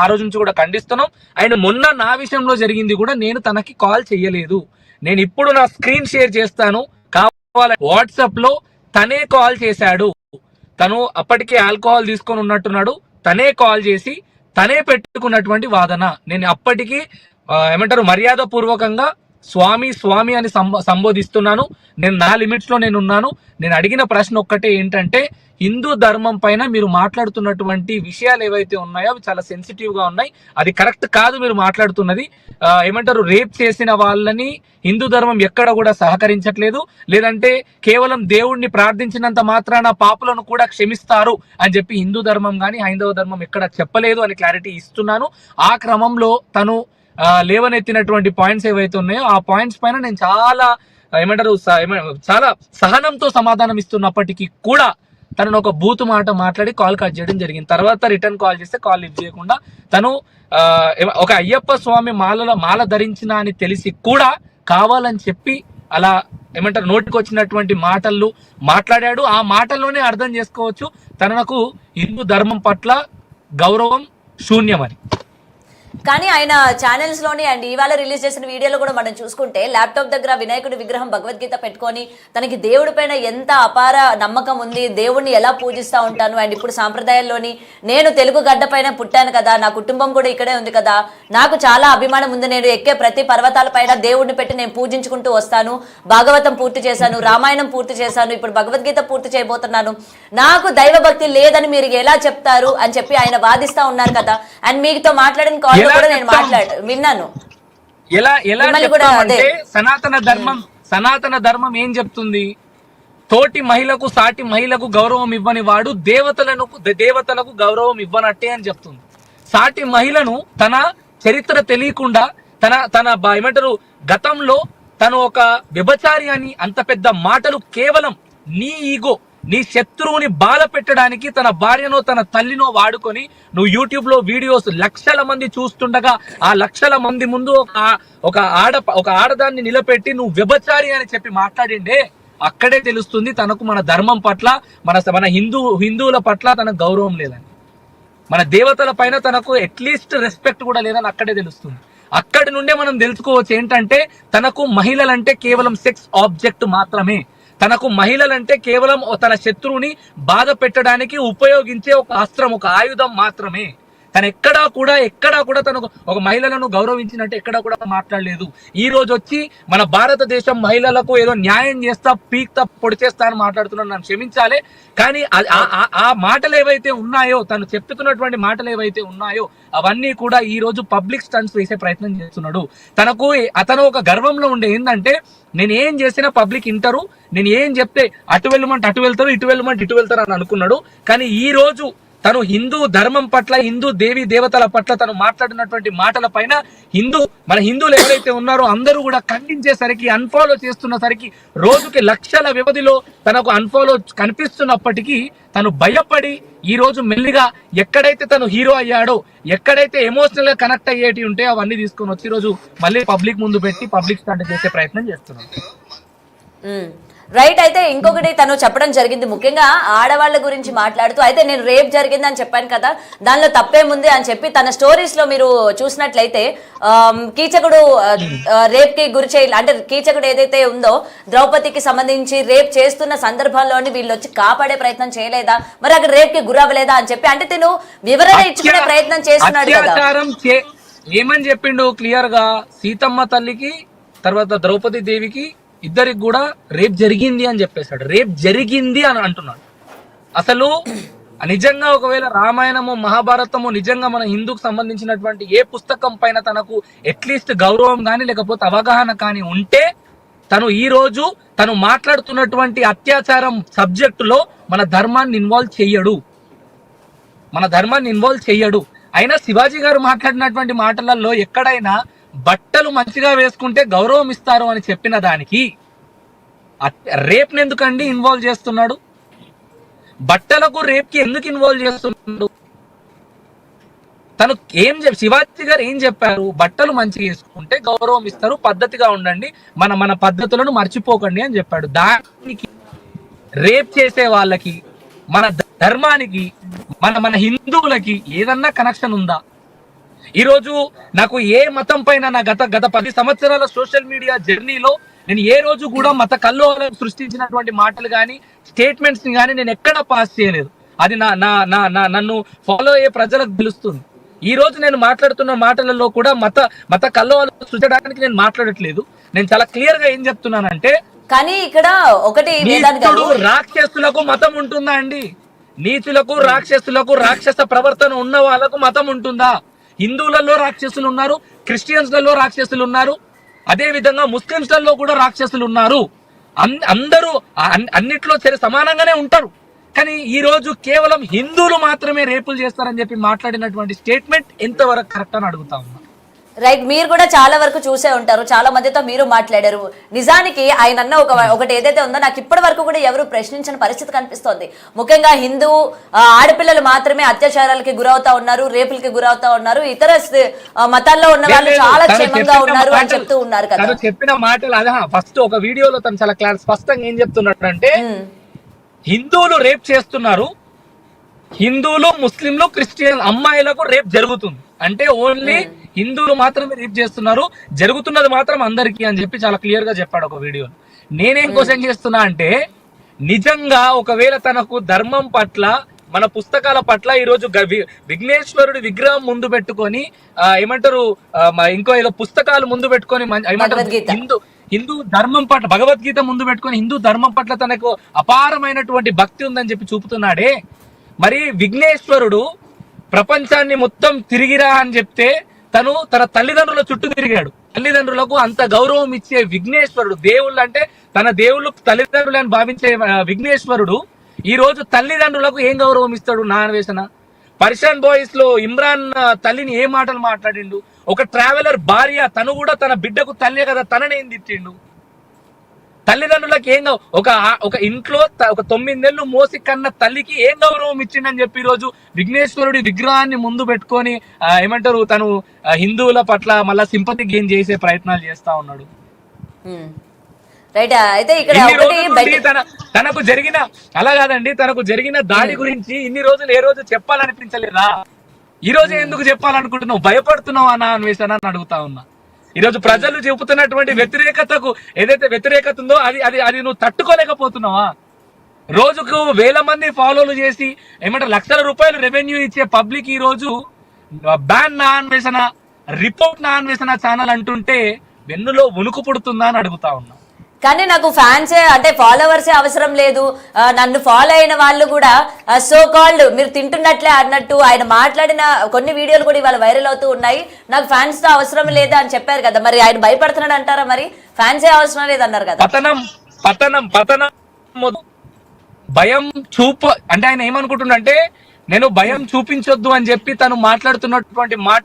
ఆ రోజు నుంచి కూడా ఖండిస్తున్నాం. అండ్ మొన్న నా విషయంలో జరిగింది కూడా నేను తనకి కాల్ చేయలేదు. నేను ఇప్పుడు నా స్క్రీన్ షేర్ చేస్తాను, కావాలి వాట్సాప్ లో తనే కాల్ చేశాడు. తను అప్పటికే ఆల్కహాల్ తీసుకొని ఉన్నట్టున్నాడు. తనే కాల్ చేసి తనే పెట్టుకున్నటువంటి వాదన. నేను అప్పటికి ఏమంటారు మర్యాద పూర్వకంగా స్వామి స్వామి అని సంబోధిస్తున్నాను. నేను నా లిమిట్స్ లో నేను ఉన్నాను. నేను అడిగిన ప్రశ్న ఒక్కటే ఏంటంటే, హిందూ ధర్మం పైన మీరు మాట్లాడుతున్నటువంటి విషయాలు ఏవైతే ఉన్నాయో అవి చాలా సెన్సిటివ్ గా ఉన్నాయి. అది కరెక్ట్ కాదు మీరు మాట్లాడుతున్నది. ఏమంటారు రేప్ చేసిన వాళ్ళని హిందూ ధర్మం ఎక్కడ కూడా సహకరించట్లేదు. లేదంటే కేవలం దేవుణ్ణి ప్రార్థించినంత మాత్రాన పాపులను కూడా క్షమిస్తారు అని చెప్పి హిందూ ధర్మం కానీ హైందవ ధర్మం ఎక్కడ చెప్పలేదు అని క్లారిటీ ఇస్తున్నాను. ఆ క్రమంలో తను లేవనెత్తినటువంటి పాయింట్స్ ఏవైతే ఉన్నాయో ఆ పాయింట్స్ పైన నేను చాలా చాలా సహనంతో సమాధానం ఇస్తున్నప్పటికీ కూడా తనను ఒక బూతు మాట మాట్లాడి కాల్ కట్ చేయడం జరిగింది. తర్వాత రిటర్న్ కాల్ చేస్తే కాల్ లిఫ్ట్ చేయకుండా తను ఒక అయ్యప్ప స్వామి మాల ధరించిన అని తెలిసి కూడా కావాలని చెప్పి అలా నోటికి వచ్చినటువంటి మాటలు మాట్లాడాడు. ఆ మాటల్లోనే అర్థం చేసుకోవచ్చు తనకు హిందూ ధర్మం పట్ల గౌరవం శూన్యమని. కానీ ఆయన ఛానల్స్ లోని అండ్ ఇవాళ రిలీజ్ చేసిన వీడియోలో కూడా మనం చూసుకుంటే ల్యాప్టాప్ దగ్గర వినాయకుడి విగ్రహం భగవద్గీత పెట్టుకొని తనకి దేవుడి పైన ఎంత అపార నమ్మకం ఉంది, దేవుణ్ణి ఎలా పూజిస్తూ ఉంటాను, అండ్ ఇప్పుడు సాంప్రదాయాల్లోని నేను తెలుగు గడ్డ పైన పుట్టాను కదా, నా కుటుంబం కూడా ఇక్కడే ఉంది కదా, నాకు చాలా అభిమానం ఉంది, నేను ఎక్కే ప్రతి పర్వతాల పైన దేవుడిని పెట్టి నేను పూజించుకుంటూ వస్తాను, భాగవతం పూర్తి చేశాను, రామాయణం పూర్తి చేశాను, ఇప్పుడు భగవద్గీత పూర్తి చేయబోతున్నాను, నాకు దైవభక్తి లేదని మీరు ఎలా చెప్తారు అని చెప్పి ఆయన వాదిస్తా ఉన్నారు కదా. అండ్ మీతో మాట్లాడిన కాల్ కూడా నేను విన్నాను. సనాతన ధర్మం ఏం చెప్తుంది? తోటి మహిళకు సాటి మహిళకు గౌరవం ఇవ్వని వాడు దేవతలకు గౌరవం ఇవ్వనట్టే అని చెప్తుంది. సాటి మహిళను తన చరిత్ర తెలియకుండా తన గతంలో తను ఒక వ్యభిచారి అని అంత పెద్ద మాటలు కేవలం నీ ఈగో, నీ శత్రువుని బాధ పెట్టడానికి తన భార్యనో తన తల్లినో వాడుకొని నువ్వు యూట్యూబ్ లో వీడియోస్ లక్షల మంది చూస్తుండగా ఆ లక్షల మంది ముందు ఒక ఆడదాన్ని నిలబెట్టి నువ్వు వ్యభిచారి అని చెప్పి మాట్లాడిండే, అక్కడే తెలుస్తుంది తనకు మన ధర్మం పట్ల మన హిందువుల పట్ల తనకు గౌరవం లేదని, మన దేవతల పైన తనకు అట్లీస్ట్ రెస్పెక్ట్ కూడా లేదని అక్కడే తెలుస్తుంది. అక్కడి నుండే మనం తెలుసుకోవచ్చు ఏంటంటే తనకు మహిళలంటే కేవలం సెక్స్ ఆబ్జెక్ట్ మాత్రమే, తనకు మహిళలంటే కేవలం తన శత్రువుని బాధ పెట్టడానికి ఉపయోగించే ఒక అస్త్రం, ఒక ఆయుధం మాత్రమే. తను ఎక్కడా కూడా తనకు ఒక మహిళలను గౌరవించినట్టు ఎక్కడా కూడా మాట్లాడలేదు. ఈ రోజు వచ్చి మన భారతదేశం మహిళలకు ఏదో న్యాయం చేస్తా పీక్తా పొడి చేస్తా అని మాట్లాడుతున్నాడు, నన్ను క్షమించాలి. కానీ ఆ మాటలు ఏవైతే ఉన్నాయో, తను చెప్తున్నటువంటి మాటలు ఏవైతే ఉన్నాయో అవన్నీ కూడా ఈ రోజు పబ్లిక్ స్టంట్స్ వేసే ప్రయత్నం చేస్తున్నాడు. అతను ఒక గర్వంలో ఉండే ఏంటంటే నేను ఏం చేసినా పబ్లిక్ ఇంటారు, నేను ఏం చెప్తే అటు వెళ్ళమంటే అటు వెళ్తారు, ఇటు వెళ్ళమంటే ఇటు వెళ్తారు అని అనుకున్నాడు. కానీ ఈ రోజు తను హిందూ ధర్మం పట్ల, హిందూ దేవి దేవతల పట్ల తను మాట్లాడినటువంటి మాటల పైన మన హిందువులు ఎవరైతే ఉన్నారో అందరూ కూడా ఖండించేసరికి, అన్ఫాలో చేస్తున్నసరికి రోజుకి లక్షల వ్యవధిలో తనకు అన్ఫాలో కనిపిస్తున్నప్పటికీ తను భయపడి ఈ రోజు మెల్లిగా ఎక్కడైతే తను హీరో అయ్యాడో, ఎక్కడైతే ఎమోషనల్ గా కనెక్ట్ అయ్యేటి ఉంటే అవన్నీ తీసుకొని వచ్చి ఈ రోజు మళ్ళీ పబ్లిక్ ముందు పెట్టి పబ్లిక్ స్టాండ్ చేసే ప్రయత్నం చేస్తున్నాడు. రైట్. అయితే ఇంకొకటి తను చెప్పడం జరిగింది, ముఖ్యంగా ఆడవాళ్ళ గురించి మాట్లాడుతూ, అయితే నేను రేప్ జరిగింది అని చెప్పాను కదా, దానిలో తప్పేముంది అని చెప్పి తన స్టోరీస్ లో మీరు చూసినట్లయితే కీచకుడు రేప్ కి గురి చేయాలి అంటే కీచకుడు ఏదైతే ఉందో ద్రౌపదికి సంబంధించి రేప్ చేస్తున్న సందర్భంలోని వీళ్ళు వచ్చి కాపాడే ప్రయత్నం చేయలేదా, మరి అక్కడ రేప్ కి గురవ్వలేదా అని చెప్పి అంటే తను వివరణ ఇచ్చుకునే ప్రయత్నం చేస్తున్నాడు కదా. ఏమని చెప్పిండు క్లియర్ గా, సీతమ్మ తల్లికి తర్వాత ద్రౌపది దేవికి ఇద్దరికి కూడా రేప్ జరిగింది అని చెప్పేశాడు. రేప్ జరిగింది అని అంటున్నాడు. అసలు నిజంగా ఒకవేళ రామాయణము మహాభారతము నిజంగా మన హిందూకు సంబంధించినటువంటి ఏ పుస్తకం పైన తనకు అట్లీస్ట్ గౌరవం కానీ లేకపోతే అవగాహన కానీ ఉంటే తను ఈ రోజు తను మాట్లాడుతున్నటువంటి అత్యాచారం సబ్జెక్టులో మన ధర్మాన్ని ఇన్వాల్వ్ చెయ్యడు. అయినా శివాజీ గారు మాట్లాడినటువంటి మాటలలో ఎక్కడైనా బట్టలు మంచిగా వేసుకుంటే గౌరవం ఇస్తారు అని చెప్పిన దానికి రేప్ని ఎందుకండి ఇన్వాల్వ్ చేస్తున్నాడు? బట్టలకు రేప్కి ఎందుకు ఇన్వాల్వ్ చేస్తున్నాడు? తను శివాజీ గారు ఏం చెప్పారు? బట్టలు మంచిగా వేసుకుంటే గౌరవం ఇస్తారు, పద్ధతిగా ఉండండి, మన పద్ధతులను మర్చిపోకండి అని చెప్పాడు. దానికి రేప్ చేసే వాళ్ళకి, మన ధర్మానికి, మన హిందువులకి ఏదన్నా కనెక్షన్ ఉందా? ఈ రోజు నాకు ఏ మతం పైన నా గత 10 సంవత్సరాల సోషల్ మీడియా జర్నీలో నేను ఏ రోజు కూడా మత కల్లోలం సృష్టించినటువంటి మాటలు కానీ స్టేట్మెంట్స్ ని కానీ నేను ఎక్కడా పాస్ చేయలేదు. అది నన్ను ఫాలో అయ్యే ప్రజలకు తెలుస్తుంది. ఈ రోజు నేను మాట్లాడుతున్న మాటలలో కూడా మత కల్లోలం సృష్టించడానికి నేను మాట్లాడట్లేదు. నేను చాలా క్లియర్ గా ఏం చెప్తున్నానంటే, కానీ ఇక్కడ ఒకటి రాక్షసులకు మతం ఉంటుందా అండి? నీచులకు రాక్షసులకు రాక్షస ప్రవర్తన ఉన్న వాళ్ళకు మతం ఉంటుందా? హిందువులలో రాక్షసులు ఉన్నారు, క్రిస్టియన్స్లలో రాక్షసులు ఉన్నారు, అదే విధంగా ముస్లింస్లలో కూడా రాక్షసులు ఉన్నారు. అందరూ అన్నిట్లో సమానంగానే ఉంటారు. కానీ ఈ రోజు కేవలం హిందువులు మాత్రమే రేపులు చేస్తారని చెప్పి మాట్లాడినటువంటి స్టేట్మెంట్ ఎంతవరకు కరెక్ట్ అని అడుగుతా ఉన్నా. రైట్, మీరు కూడా చాలా వరకు చూసే ఉంటారు, చాలా మందితో మీరు మాట్లాడారు. నిజానికి ఆయన అన్న ఒకటి ఏదైతే ఉందో నాకు ఇప్పటి వరకు కూడా ఎవరు ప్రశ్నించిన పరిస్థితి కనిపిస్తోంది. ముఖ్యంగా హిందూ ఆడపిల్లలు మాత్రమే అత్యాచారాలకి గురవుతా ఉన్నారు, రేపులకి గురవుతా ఉన్నారు, ఇతర మతాల్లో ఉన్న వాళ్ళు చాలా క్షేమంగా ఉన్నారు అని చెప్తూ ఉన్నారు కదా. చెప్పిన మాటలు అదే ఫస్ట్ ఒక వీడియోలో తను చాలా క్లాస్ స్పష్టంగా ఏం చెప్తున్నట్టు అంటే, హిందువులు రేప్ చేస్తున్నారు, హిందువులు ముస్లింలు క్రిస్టియన్ అమ్మాయిలకు రేప్ జరుగుతుంది అంటే ఓన్లీ హిందువులు మాత్రమే రేప్ చేస్తున్నారు, జరుగుతున్నది మాత్రం అందరికీ అని చెప్పి చాలా క్లియర్ గా చెప్పాడు ఒక వీడియో. నేనేం క్వశ్చన్ చేస్తున్నా అంటే, నిజంగా ఒకవేళ తనకు ధర్మం పట్ల మన పుస్తకాల పట్ల ఈ రోజు విఘ్నేశ్వరుడి విగ్రహం ముందు పెట్టుకొని ఏమంటారు ఇంకో ఏదో పుస్తకాలు ముందు పెట్టుకొని ఏమంటారు హిందూ ధర్మం పట్ల భగవద్గీత ముందు పెట్టుకొని హిందూ ధర్మం పట్ల తనకు అపారమైనటువంటి భక్తి ఉందని చెప్పి చూపుతున్నాడే, మరి విఘ్నేశ్వరుడు ప్రపంచాన్ని మొత్తం తిరిగిరా అని చెప్తే తను తన తల్లిదండ్రుల చుట్టూ తిరిగాడు. తల్లిదండ్రులకు అంత గౌరవం ఇచ్చే విఘ్నేశ్వరుడు, దేవుళ్ళు అంటే తన దేవుళ్ళు తల్లిదండ్రులు అని భావించే విఘ్నేశ్వరుడు ఈ రోజు తల్లిదండ్రులకు ఏం గౌరవం ఇస్తాడు? నా అన్వేషణ. పర్షియన్ బాయ్స్ లో ఇమ్రాన్ తల్లిని ఏ మాటలు మాట్లాడిండు? ఒక ట్రావెలర్ భార్య తను కూడా తన బిడ్డకు తల్లే కదా, తనని ఏం తిట్టిండు? తల్లిదండ్రులకు ఏం ఒక ఇంట్లో ఒక 9 నెలలు మోసి కన్న తల్లికి ఏం గౌరవం ఇచ్చిండని చెప్పి ఈ రోజు విఘ్నేశ్వరుడి విగ్రహాన్ని ముందు పెట్టుకొని ఏమంటారు తను హిందువుల పట్ల మళ్ళా సింపతి గెయిన్ చేసే ప్రయత్నాలు చేస్తా ఉన్నాడు. అయితే ఇక్కడ తనకు జరిగిన అలా కాదండి, తనకు జరిగిన దాడి గురించి ఇన్ని రోజులు ఏ రోజు చెప్పాలనిపించలేదా? ఈ రోజు ఎందుకు చెప్పాలనుకుంటున్నావు? భయపడుతున్నావా నా అన్వేషణ అని అడుగుతా ఉన్నా. ఈ రోజు ప్రజలు చెబుతున్నటువంటి వ్యతిరేకతకు ఏదైతే వ్యతిరేకత ఉందో అది నువ్వు తట్టుకోలేకపోతున్నావా? రోజుకు 1000 మంది ఫాలోలు చేసి ఏమంటారు లక్షల రూపాయలు రెవెన్యూ ఇచ్చే పబ్లిక్ ఈ రోజు బ్యాన్ నా అన్వేషణ, రిపోర్ట్ నా అన్వేషణ ఛానల్ అంటుంటే వెన్నులో వణుకు పుడుతుందా అని అడుగుతా ఉన్నా. కానీ నాకు ఫ్యాన్సే అంటే ఫాలోవర్సే అవసరం లేదు, నన్ను ఫాలో అయిన వాళ్ళు కూడా సో కాల్డ్ మీరు తింటున్నట్లే అన్నట్టు ఆయన మాట్లాడిన కొన్ని వీడియోలు కూడా ఇవాళ వైరల్ అవుతూ ఉన్నాయి. నాకు ఫ్యాన్స్ తో అవసరం లేదా అని చెప్పారు కదా, మరి ఆయన భయపడుతున్నాడు అంటారా? మరి ఫ్యాన్సే అవసరం లేదన్నారు కదా. పతనం భయం అంటే ఆయన ఏమనుకుంటున్నాడంటే, నేను భయం చూపించొద్దు అని చెప్పి తను మాట్లాడుతున్నటువంటి మాట